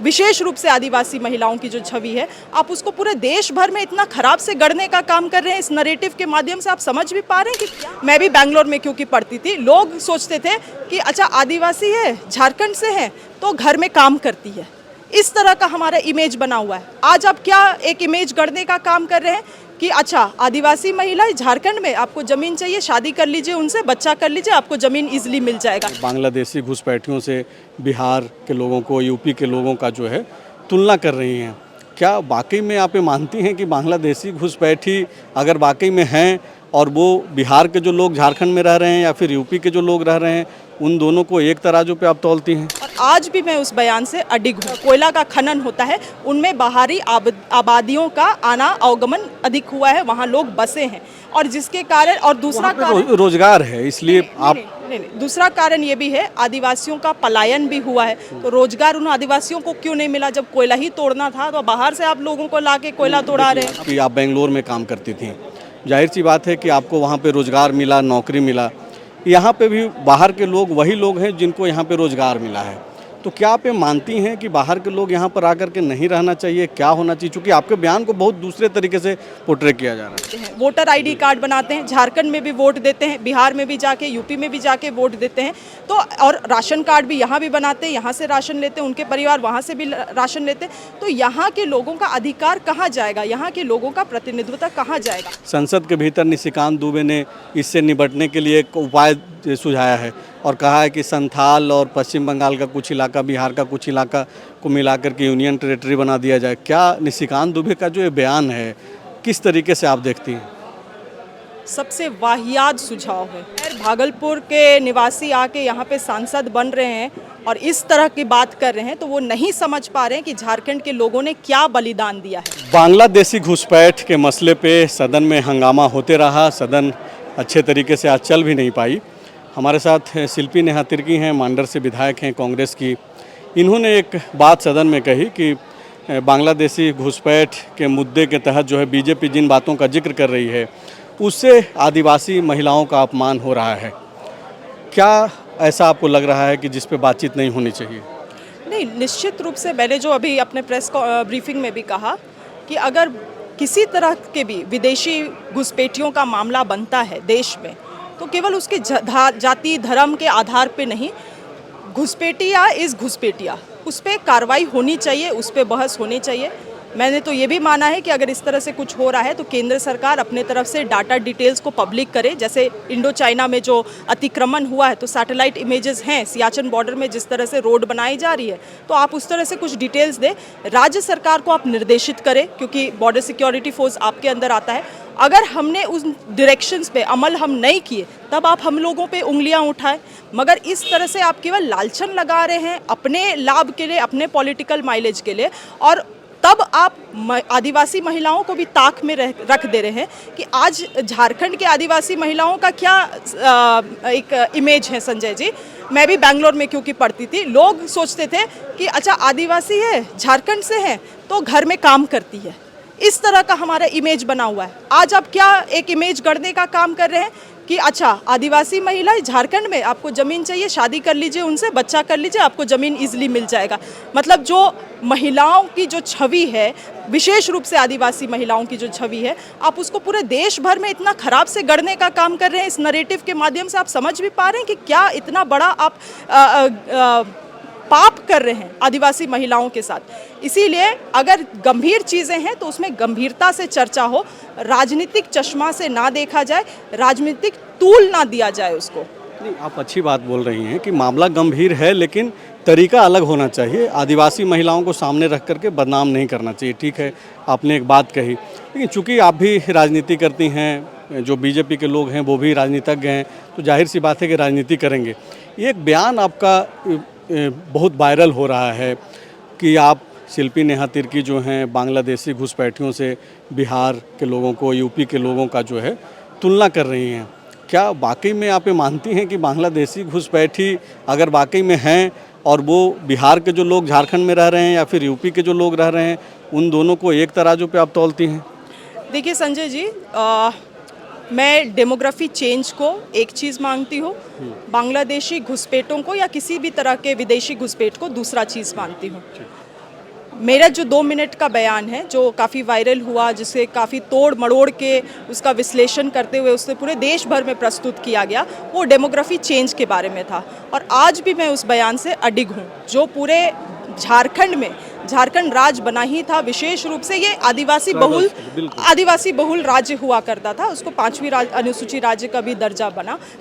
विशेष रूप से आदिवासी महिलाओं की जो छवि है, आप उसको पूरे देश भर में इतना खराब से गढ़ने का काम कर रहे हैं। इस नरेटिव के माध्यम से आप समझ भी पा रहे हैं कि मैं भी बैंगलोर में क्योंकि पढ़ती थी, लोग सोचते थे कि अच्छा आदिवासी है, झारखंड से है तो घर में काम करती है। इस तरह का हमारा इमेज बना हुआ है। आज आप क्या एक इमेज गढ़ने का काम कर रहे हैं कि अच्छा आदिवासी महिला झारखंड में, आपको ज़मीन चाहिए, शादी कर लीजिए, उनसे बच्चा कर लीजिए, आपको ज़मीन इजीली मिल जाएगा। बांग्लादेशी घुसपैठियों से बिहार के लोगों को, यूपी के लोगों का जो है तुलना कर रही हैं। क्या वाकई में आप ये मानती हैं कि बांग्लादेशी घुसपैठी अगर वाकई में हैं और वो बिहार के जो लोग झारखंड में रह रहे हैं या फिर यूपी के जो लोग रह रहे हैं, उन दोनों को एक तराजू पे आप तौलती हैं? और आज भी मैं उस बयान से अडिग हूँ। कोयला का खनन होता है, उनमें बाहरी आबादियों का आना अवगमन अधिक हुआ है, वहाँ लोग बसे हैं और जिसके कारण, और दूसरा कारण रोजगार है, इसलिए आप नहीं, दूसरा कारण ये भी है, आदिवासियों का पलायन भी हुआ है। तो रोजगार उन आदिवासियों को क्यों नहीं मिला? जब कोयला ही तोड़ना था तो बाहर से आप लोगों को लाके कोयला तोड़ा रहे हैं। कि आप बेंगलोर में काम करती थी, जाहिर सी बात है कि आपको वहाँ पे रोजगार मिला, नौकरी मिला। यहाँ पे भी बाहर के लोग वही लोग हैं जिनको यहाँ पे रोजगार मिला है। तो क्या आप ये मानती हैं कि बाहर के लोग यहाँ पर आकर के नहीं रहना चाहिए? क्या होना चाहिए? क्योंकि आपके बयान को बहुत दूसरे तरीके से पोर्ट्रे किया जा रहा है। वोटर आईडी कार्ड बनाते हैं, झारखंड में भी वोट देते हैं, बिहार में भी जाके, यूपी में भी जाके वोट देते हैं। तो और राशन कार्ड भी यहाँ भी बनाते हैं, यहाँ से राशन लेते हैं, उनके परिवार वहाँ से भी राशन लेते हैं। तो यहाँ के लोगों का अधिकार कहाँ जाएगा? यहाँ के लोगों का प्रतिनिधित्व कहाँ जाएगा? संसद के भीतर निशिकांत दुबे ने इससे निपटने के लिए एक उपाय सुझाया है और कहा है कि संथाल और पश्चिम बंगाल का कुछ इलाका, बिहार का कुछ इलाका को मिलाकर के यूनियन टेरिटरी बना दिया जाए। क्या निशिकांत दुबे का जो ये बयान है, किस तरीके से आप देखती हैं? सबसे वाहियात सुझाव है। भागलपुर के निवासी आके यहाँ पे सांसद बन रहे हैं और इस तरह की बात कर रहे हैं, तो वो नहीं समझ पा रहे हैं कि झारखंड के लोगों ने क्या बलिदान दिया है। बांग्लादेशी घुसपैठ के मसले पे सदन में हंगामा होते रहा, सदन अच्छे तरीके से आज चल भी नहीं पाई। हमारे साथ शिल्पी नेहा तिर्की हैं, मांडर से विधायक हैं कांग्रेस की। इन्होंने एक बात सदन में कही कि बांग्लादेशी घुसपैठ के मुद्दे के तहत जो है बीजेपी जिन बातों का जिक्र कर रही है, उससे आदिवासी महिलाओं का अपमान हो रहा है। क्या ऐसा आपको लग रहा है कि जिस पे बातचीत नहीं होनी चाहिए? नहीं, निश्चित रूप से मैंने जो अभी अपने प्रेस ब्रीफिंग में भी कहा कि अगर किसी तरह के भी विदेशी घुसपैठियों का मामला बनता है देश में, तो केवल उसके जाति धर्म के आधार पे नहीं, घुसपैठिया इस घुसपैठिया, उस पर कार्रवाई होनी चाहिए, उस पर बहस होनी चाहिए। मैंने तो ये भी माना है कि अगर इस तरह से कुछ हो रहा है तो केंद्र सरकार अपने तरफ से डाटा डिटेल्स को पब्लिक करे। जैसे इंडो चाइना में जो अतिक्रमण हुआ है, तो सैटेलाइट इमेजेस हैं, सियाचिन बॉर्डर में जिस तरह से रोड बनाई जा रही है, तो आप उस तरह से कुछ डिटेल्स दें। राज्य सरकार को आप निर्देशित करें, क्योंकि बॉर्डर सिक्योरिटी फोर्स आपके अंदर आता है। अगर हमने उस डायरेक्शंस पे अमल हम नहीं किए, तब आप हम लोगों पे उंगलियां उठाएं। मगर इस तरह से आप केवल लालचन लगा रहे हैं अपने लाभ के लिए, अपने पॉलिटिकल माइलेज के लिए, और तब आप आदिवासी महिलाओं को भी ताक में रख दे रहे हैं कि आज झारखंड के आदिवासी महिलाओं का क्या एक इमेज है। संजय जी, मैं भी बैंगलोर में क्योंकि पढ़ती थी, लोग सोचते थे कि अच्छा आदिवासी है, झारखंड से है तो घर में काम करती है। इस तरह का हमारा इमेज बना हुआ है। आज आप क्या एक इमेज गढ़ने का काम कर रहे हैं कि अच्छा आदिवासी महिला झारखंड में, आपको ज़मीन चाहिए, शादी कर लीजिए, उनसे बच्चा कर लीजिए, आपको ज़मीन इजीली मिल जाएगा। मतलब जो महिलाओं की जो छवि है, विशेष रूप से आदिवासी महिलाओं की जो छवि है, आप उसको पूरे देश भर में इतना खराब से गढ़ने का काम कर रहे हैं। इस नरेटिव के माध्यम से आप समझ भी पा रहे हैं कि क्या इतना बड़ा आप पाप कर रहे हैं आदिवासी महिलाओं के साथ। इसीलिए अगर गंभीर चीज़ें हैं तो उसमें गंभीरता से चर्चा हो, राजनीतिक चश्मा से ना देखा जाए, राजनीतिक तूल ना दिया जाए उसको। नहीं, आप अच्छी बात बोल रही हैं कि मामला गंभीर है, लेकिन तरीका अलग होना चाहिए। आदिवासी महिलाओं को सामने रख करके बदनाम नहीं करना चाहिए। ठीक है, आपने एक बात कही, लेकिन चूंकि आप भी राजनीति करती हैं, जो बीजेपी के लोग हैं वो भी राजनीतिज्ञ हैं, तो जाहिर सी बात है कि राजनीति करेंगे। ये एक बयान आपका बहुत वायरल हो रहा है कि आप शिल्पी नेहा तिर्की जो हैं बांग्लादेशी घुसपैठियों से बिहार के लोगों को, यूपी के लोगों का जो है तुलना कर रही हैं। क्या वाकई में आप ये मानती हैं कि बांग्लादेशी घुसपैठी अगर वाकई में हैं और वो बिहार के जो लोग झारखंड में रह रहे हैं या फिर यूपी के जो लोग रह रहे हैं, उन दोनों को एक तराजू पे आप तौलती हैं? देखिए संजय जी, मैं डेमोग्राफी चेंज को एक चीज़ मानती हूँ, बांग्लादेशी घुसपैठों को या किसी भी तरह के विदेशी घुसपैठ को दूसरा चीज़ मानती हूँ। मेरा जो 2 मिनट का बयान है जो काफ़ी वायरल हुआ, जिसे काफ़ी तोड़ मड़ोड़ के उसका विश्लेषण करते हुए उसे पूरे देश भर में प्रस्तुत किया गया, वो डेमोग्राफी चेंज के बारे में था। और आज भी मैं उस बयान से अडिग हूँ। जो पूरे झारखंड में, झारखंड राज्य बना ही था विशेष रूप से, ये आदिवासी बहुल राज्य हुआ करता था। उसको 5वीं अनुसूची राज्य का भी दर्जा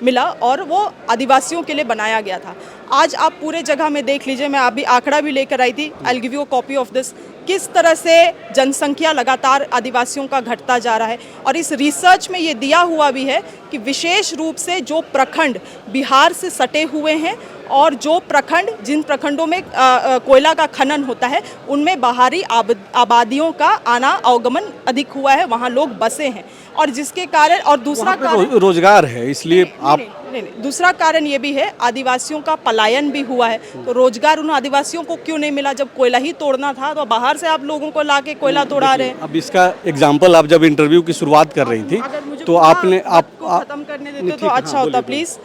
मिला और वो आदिवासियों के लिए बनाया गया था। आज आप पूरे जगह में देख लीजिए, मैं अभी आंकड़ा भी लेकर आई थी, I will give you a copy of this, किस तरह से जनसंख्या लगातार आदिवासियों का घटता जा रहा है। और इस रिसर्च में ये दिया हुआ भी है कि विशेष रूप से जो प्रखंड बिहार से सटे हुए हैं और जो प्रखंड, जिन प्रखंडों में कोयला का खनन होता है, उनमें बाहरी आबादियों का आना अवगमन अधिक हुआ है, वहाँ लोग बसे हैं। और जिसके कारण, और दूसरा कारण रोजगार है, इसलिए आप नहीं, दूसरा कारण ये भी है, आदिवासियों का पलायन भी हुआ है। तो रोजगार उन आदिवासियों को क्यों नहीं मिला? जब कोयला ही तोड़ना था तो बाहर से आप लोगों को लाके कोयला तोड़ा रहे हैं। अब इसका एग्जाम्पल, आप जब इंटरव्यू की शुरुआत कर रही थी तो आपने खत्म करने देते तो अच्छा होता प्लीज।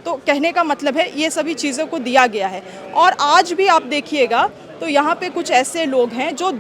तो कहने का मतलब है ये सभी चीज़ों को दिया गया है। और आज भी आप देखिएगा तो यहाँ पे कुछ ऐसे लोग हैं जो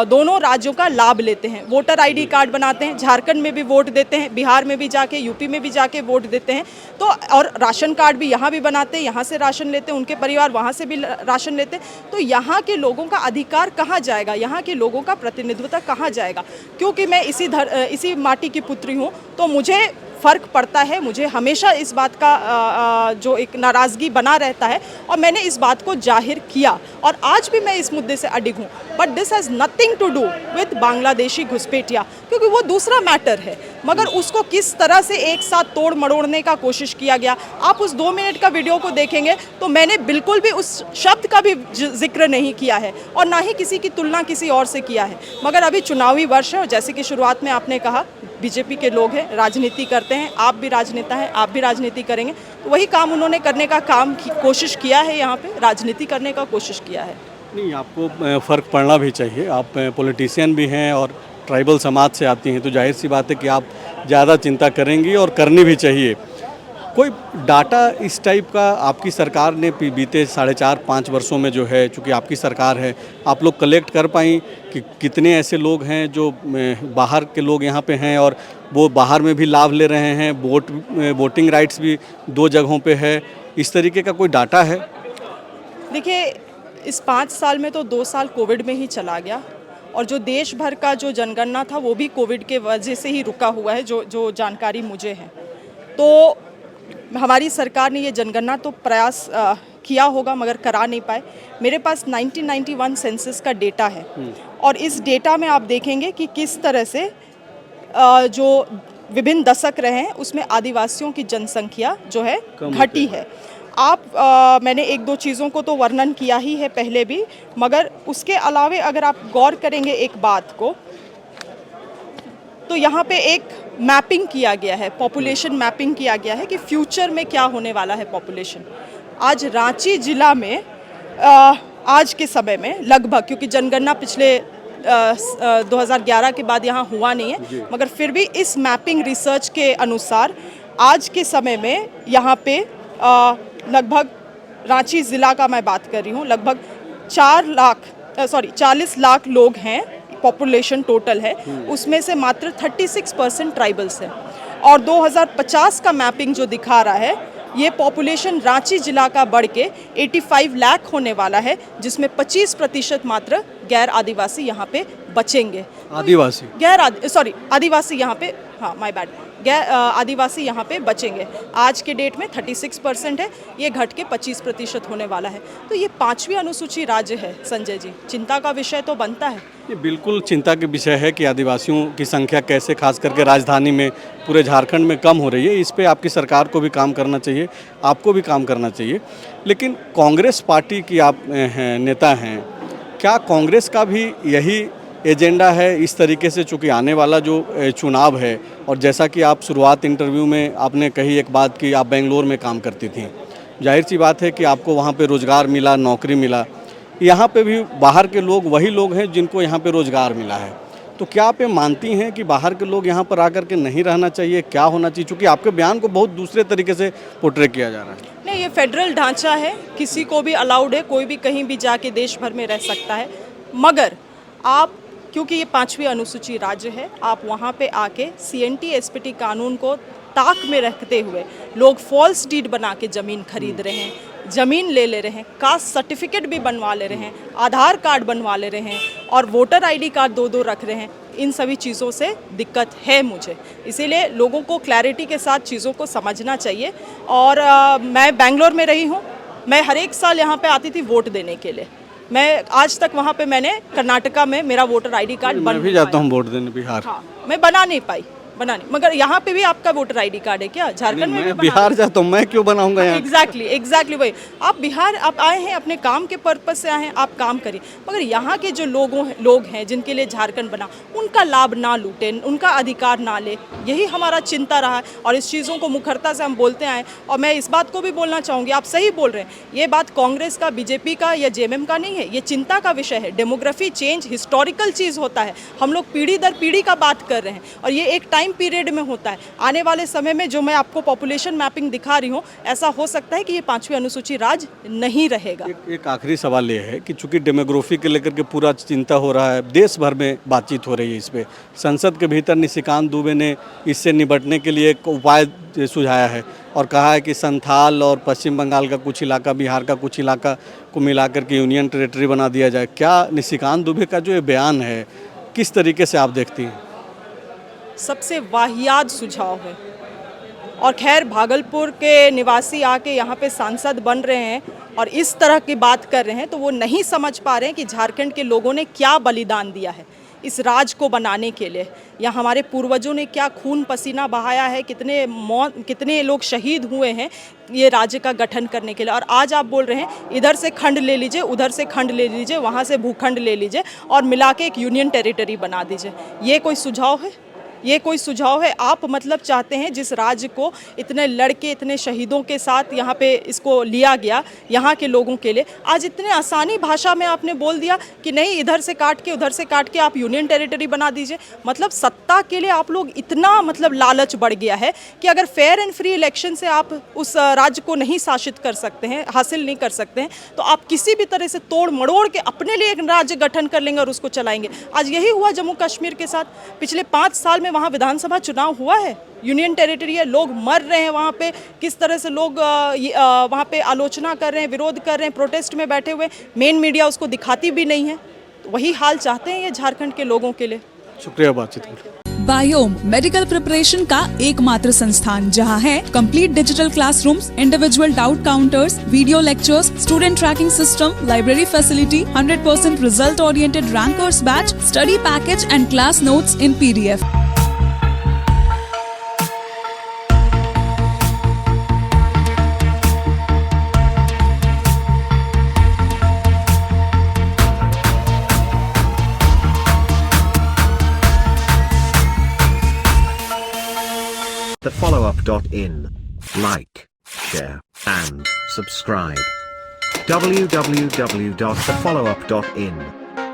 दोनों राज्यों का लाभ लेते हैं, वोटर आईडी कार्ड बनाते हैं, झारखंड में भी वोट देते हैं, बिहार में भी जाके, यूपी में भी जाके वोट देते हैं। तो और राशन कार्ड भी यहाँ भी बनाते हैं, यहाँ से राशन लेते हैं, उनके परिवार वहाँ से भी राशन लेते हैं। तो यहाँ के लोगों का अधिकार कहाँ जाएगा? यहाँ के लोगों का प्रतिनिधित्व कहाँ जाएगा? क्योंकि मैं इसी माटी की पुत्री हूँ तो मुझे फ़र्क पड़ता है। मुझे हमेशा इस बात का जो एक नाराज़गी बना रहता है और मैंने इस बात को जाहिर किया और आज भी मैं इस मुद्दे से अडिग हूँ। But this has nothing to do with Bangladeshi घुसपैठिया, क्योंकि वो दूसरा मैटर है। मगर उसको किस तरह से एक साथ तोड़ मड़ोड़ने का कोशिश किया गया, आप उस 2 मिनट का वीडियो को देखेंगे तो मैंने बिल्कुल भी उस शब्द का भी जिक्र नहीं किया है और ना ही किसी की तुलना किसी और से किया है। मगर अभी चुनावी वर्ष है और जैसे कि शुरुआत में आपने कहा, बीजेपी के लोग हैं, राजनीति करते हैं, आप भी राजनेता हैं, आप भी राजनीति करेंगे, तो वही काम उन्होंने करने का कोशिश किया है, यहाँ पे राजनीति करने का कोशिश किया है। नहीं, आपको फ़र्क पड़ना भी चाहिए। आप पॉलिटिशियन भी हैं और ट्राइबल समाज से आती हैं, तो जाहिर सी बात है कि आप ज़्यादा चिंता करेंगी और करनी भी चाहिए। कोई डाटा इस टाइप का आपकी सरकार ने बीते 4.5-5 वर्षों में जो है, चूँकि आपकी सरकार है, आप लोग कलेक्ट कर पाई कि कितने ऐसे लोग हैं जो बाहर के लोग यहाँ पे हैं और वो बाहर में भी लाभ ले रहे हैं, वोटिंग राइट्स भी 2 जगहों पे है, इस तरीके का कोई डाटा है? देखिए, इस 5 साल में तो 2 साल कोविड में ही चला गया और जो देश भर का जो जनगणना था वो भी कोविड के वजह से ही रुका हुआ है, जो जानकारी मुझे है। तो हमारी सरकार ने ये जनगणना तो प्रयास किया होगा मगर करा नहीं पाए। मेरे पास 1991 सेंसस का डेटा है और इस डेटा में आप देखेंगे कि किस तरह से जो विभिन्न दशक रहे हैं उसमें आदिवासियों की जनसंख्या जो है घटी है। मैंने 1-2 चीज़ों को तो वर्णन किया ही है पहले भी, मगर उसके अलावे अगर आप गौर करेंगे एक बात को, तो यहाँ पे एक मैपिंग किया गया है, पॉपुलेशन मैपिंग किया गया है कि फ्यूचर में क्या होने वाला है पॉपुलेशन। आज रांची जिला में आज के समय में लगभग, क्योंकि जनगणना पिछले 2011 के बाद यहाँ हुआ नहीं है, मगर फिर भी इस मैपिंग रिसर्च के अनुसार आज के समय में यहाँ पे लगभग रांची ज़िला का मैं बात कर रही हूँ, लगभग 40 लाख लोग हैं, पॉपुलेशन टोटल है, उसमें से मात्र 36% ट्राइबल्स हैं। और 2050 का मैपिंग जो दिखा रहा है, ये पॉपुलेशन रांची जिला का बढ़ के 85 लाख होने वाला है, जिसमें 25% मात्र गैर आदिवासी यहाँ पे बचेंगे। आदिवासी यहाँ पे, हाँ माय बैड, आदिवासी यहाँ पे बचेंगे। आज के डेट में 36% है, ये घट के 25% होने वाला है। तो ये 5वीं अनुसूची राज्य है संजय जी, चिंता का विषय तो बनता है। ये बिल्कुल चिंता के विषय है कि आदिवासियों की संख्या कैसे, खास करके राजधानी में, पूरे झारखंड में कम हो रही है। इस पे आपकी सरकार को भी काम करना चाहिए, आपको भी काम करना चाहिए। लेकिन कांग्रेस पार्टी की आप नेता हैं, क्या कांग्रेस का भी यही एजेंडा है इस तरीके से? चूँकि आने वाला जो चुनाव है, और जैसा कि आप शुरुआत इंटरव्यू में आपने कही एक बात कि आप बेंगलोर में काम करती थी, जाहिर सी बात है कि आपको वहाँ पे रोज़गार मिला, नौकरी मिला। यहाँ पे भी बाहर के लोग वही लोग हैं जिनको यहाँ पे रोज़गार मिला है। तो क्या आप ये मानती हैं कि बाहर के लोग यहाँ पर आकर के नहीं रहना चाहिए, क्या होना चाहिए? चूँकि आपके बयान को बहुत दूसरे तरीके से पोर्ट्रे किया जा रहा है। नहीं, ये फेडरल ढांचा है, किसी को भी अलाउड है, कोई भी कहीं भी जाके देश भर में रह सकता है। मगर आप, क्योंकि ये 5वीं अनुसूची राज्य है, आप वहाँ पे आके CNT SPT कानून को ताक में रखते हुए लोग फॉल्स डीड बना के ज़मीन खरीद रहे हैं, ज़मीन ले रहे हैं, कास्ट सर्टिफिकेट भी बनवा ले रहे हैं, आधार कार्ड बनवा ले रहे हैं और वोटर ID कार्ड 2-2 रख रहे हैं। इन सभी चीज़ों से दिक्कत है मुझे, इसीलिए लोगों को क्लैरिटी के साथ चीज़ों को समझना चाहिए। और मैं बेंगलोर में रही हूँ, मैं हर एक साल यहाँ पे आती थी वोट देने के लिए। मैं आज तक वहाँ पे मैंने कर्नाटका में मेरा वोटर ID कार्ड बन मैं भी जाता हूँ वोट देने बिहार। हाँ, मैं बना नहीं पाई, मगर यहाँ पे भी आपका वोटर ID कार्ड है क्या? झारखंड में मैं बिहार जाता हूँ, मैं क्यों बनाऊंगा यहाँ? एग्जैक्टली वही। आप बिहार आप आए हैं, अपने काम के पर्पस से आए हैं, आप काम करिए, मगर यहाँ के जो लोग हैं जिनके लिए झारखंड बना, उनका लाभ ना लूटें, उनका अधिकार ना ले, यही हमारा चिंता रहा है। और इस चीज़ों को मुखरता से हम बोलते आए। और मैं इस बात को भी बोलना चाहूँगी, आप सही बोल रहे हैं, ये बात कांग्रेस का, BJP का या JMM का नहीं है, ये चिंता का विषय है। डेमोग्राफी चेंज हिस्टोरिकल चीज़ होता है, हम लोग पीढ़ी दर पीढ़ी का बात कर रहे हैं और ये एक टाइम पीरियड में होता है। आने वाले समय में जो मैं आपको पॉपुलेशन मैपिंग दिखा रही हूँ, ऐसा हो सकता है कि ये 5वीं अनुसूची राज्य नहीं रहेगा। एक आखिरी सवाल ये है कि चूंकि डेमोग्राफी के लेकर के पूरा चिंता हो रहा है, देश भर में बातचीत हो रही है इस पे, संसद के भीतर निशिकांत दुबे ने इससे निपटने के लिए एक उपाय सुझाया है और कहा है कि संथाल और पश्चिम बंगाल का कुछ इलाका, बिहार का कुछ इलाका को मिलाकर के यूनियन टेरिटरी बना दिया जाए। क्या निशिकांत दुबे का जो ये बयान है, किस तरीके से आप देखती हैं? सबसे वाहियात सुझाव है। और खैर, भागलपुर के निवासी आके यहाँ पे सांसद बन रहे हैं और इस तरह की बात कर रहे हैं, तो वो नहीं समझ पा रहे हैं कि झारखंड के लोगों ने क्या बलिदान दिया है इस राज्य को बनाने के लिए, या हमारे पूर्वजों ने क्या खून पसीना बहाया है, कितने लोग शहीद हुए हैं ये राज्य का गठन करने के लिए। और आज आप बोल रहे हैं इधर से खंड ले लीजिए, उधर से खंड ले लीजिए, वहाँ से भूखंड ले लीजिए और मिला के एक यूनियन टेरिटरी बना दीजिए। ये कोई सुझाव है? ये कोई सुझाव है? आप मतलब चाहते हैं जिस राज्य को इतने लड़के, इतने शहीदों के साथ यहाँ पे इसको लिया गया, यहाँ के लोगों के लिए, आज इतने आसानी भाषा में आपने बोल दिया कि नहीं, इधर से काट के उधर से काट के आप यूनियन टेरिटरी बना दीजिए। मतलब सत्ता के लिए आप लोग इतना मतलब लालच बढ़ गया है कि अगर फेयर एंड फ्री इलेक्शन से आप उस राज्य को नहीं शासित कर सकते हैं, हासिल नहीं कर सकते हैं, तो आप किसी भी तरह से तोड़ मड़ोड़ के अपने लिए एक राज्य गठन कर लेंगे और उसको चलाएंगे। आज यही हुआ जम्मू कश्मीर के साथ। पिछले 5 साल में वहाँ विधानसभा चुनाव हुआ है, यूनियन टेरिटरी है, लोग मर रहे हैं वहाँ पे, किस तरह से लोग वहाँ पे आलोचना कर रहे हैं, विरोध कर रहे हैं, प्रोटेस्ट में बैठे हुए, मेन मीडिया उसको दिखाती भी नहीं है। तो वही हाल चाहते हैं ये झारखंड के लोगों के लिए। शुक्रिया बातचीत के लिए। बायोम मेडिकल प्रिपरेशन का एकमात्र संस्थान जहां है complete digital classrooms, individual doubt counters, video lectures, student tracking system, library facility, 100% result oriented rankers batch, study package and class notes in PDF। thefollowup.in. Like, share, and subscribe. www.thefollowup.in